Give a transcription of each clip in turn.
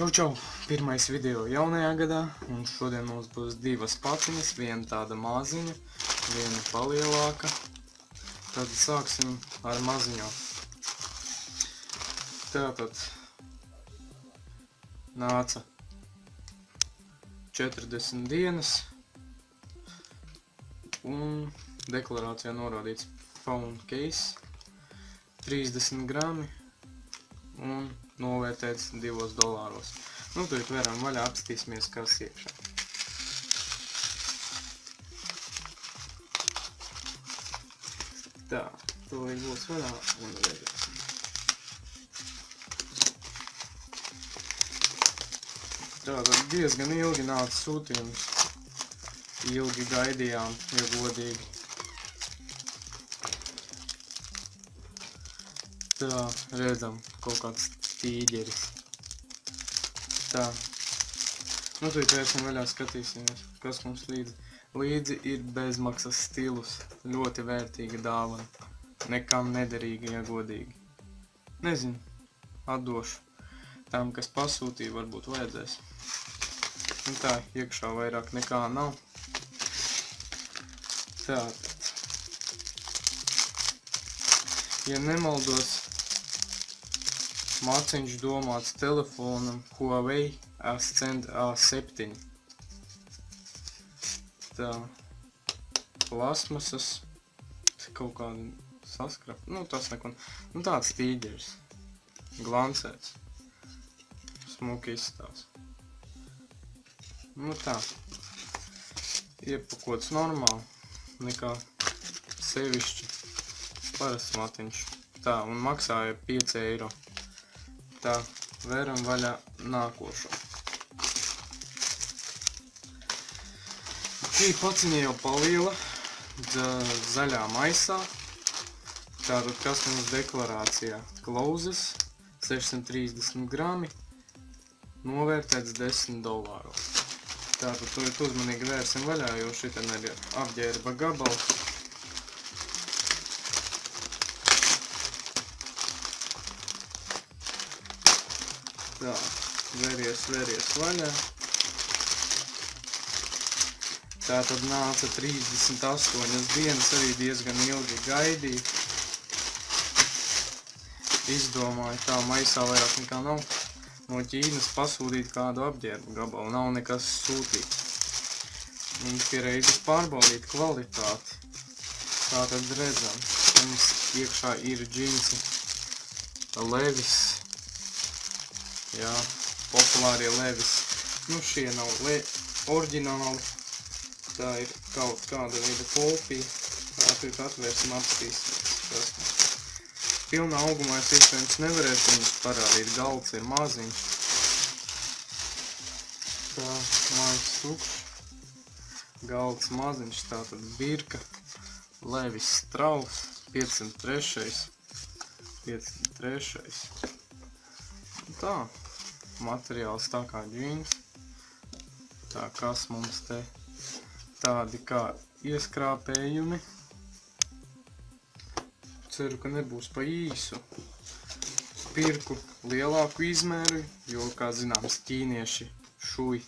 Čau! Pirmais video jaunajā gadā, un šodien mums būs divas paciņas, viena tāda maziņa, viena palielāka. Tad sāksim ar maziņo. Tātad nāca 40 dienas, un deklarācijā norādīts phone case, 30 grami, un novērtēts $2. Nu, tad veram vaļā, apskatīsimies, kas iekšā. Tā, to ir būs vaļā un redzēsim. Tātad diezgan ilgi nāca sūtījums. Ilgi gaidījām, ja godīgi. Tā, redzam, kaut kāds tīģeris. Tā. Nu, tad vērsim vaļā, skatīsimies, kas mums līdzi. Līdzi ir bezmaksas stilus. Ļoti vērtīga dāvana. Nekam nederīga, ja godīgi. Nezinu, atdošu. Tām, kas pasūtīja, varbūt vajadzēs. Un tā, iekšā vairāk nekā nav. Tātad. Ja nemaldos, maciņš domāts telefonam Huawei Ascend A7. Tā, plasmasas, kaut kāda saskrapa, nu tas neko, nu tāds tīģeris, glancēts, smuki izstāvs. Nu tā, iepakots normāli, nekā sevišķi parasts matiņš. Tā, un maksāja 5 eiro. Tā, veram vaļā nākošo. Šī paciņa jau paliela, zaļā maisā. Tātad, kas mums deklarācijā? Klauzes, 630 grami, novērtēts $10. Tātad, to uzmanīgi vērsim vaļā, jo šitien ir apģērba gabals. Tā, veries vaļā. Tātad nāca 38 dienas, arī diezgan ilgi gaidīja. Izdomāju, tā maisā vairāk nekā nav. No Ķīnas pasūtīt kādu apģērbu gabalu, nav nekas sūtīts. Un pie reizes pārbaudīt kvalitāti. Tātad redzam, mums iekšā ir džinsi Levis. Jā, populārie Levis. Nu, šie nav oriģināli. Tā ir kaut kāda veida kopija. Tātad atvērsim, apskatīsimies. Pilnā augumā es iespējams nevarēšu viņus parādīt. Galds ir maziņš. Tā, mājas tukšs. Galds maziņš, tātad Birka. Levis Strauss, 503. 503. Tā, materiāls tā kā džins. Tā, kas mums te tādi kā ieskrāpējumi. Ceru, ka nebūs pa īsu. Pirku lielāku izmēru, jo, kā zināms, ķīnieši šuj.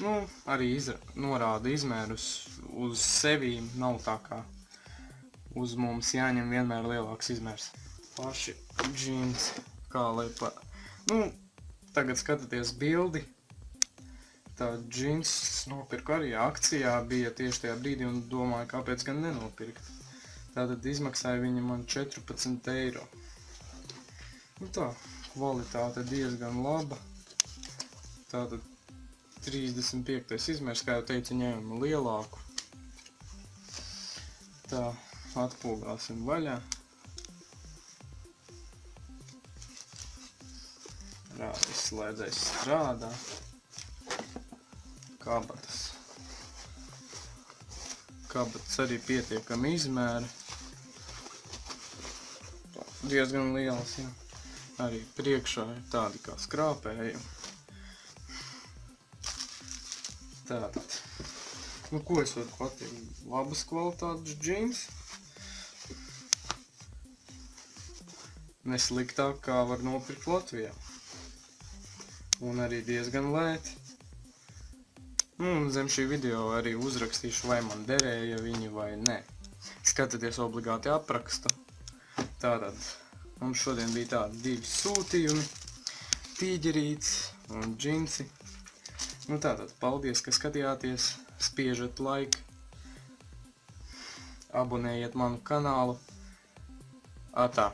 Nu, arī norāda izmērus uz sevīm, nav tā kā uz mums jāņem vienmēr lielāks izmērs. Paši džins. Kā lai Nu, tagad skatāties bildi. Tā džins nopirku arī akcijā, bija tieši tajā brīdī un domāju, kāpēc gan nenopirkt. Tātad izmaksāja viņa man 14 eiro. Nu tā, kvalitāte diezgan laba. Tātad 35. izmērs, kā jau teicu, ņēmu lielāku. Tā, atpūgāsim vaļā. Izslēdzējs strādā. Kabatas. Kabatas arī pietiekami izmēri. Diezgan lielas, jā. Arī priekšā ir tādi kā skrāpējumi. Tātad. Nu, ko es varu pateikt? Labas kvalitātes džins. Nesliktāk, kā var nopirkt Latvijā. un arī diezgan lēti. Nu, un zem šī video arī uzrakstīšu, vai man derēja viņi vai nē. Skatieties obligāti aprakstu. Tātad, mums šodien bija tādi 2 sūtījumi. Tīģerīts un džinsi. Nu tātad, paldies, ka skatījāties, spiežat like, abonējiet manu kanālu. Atā!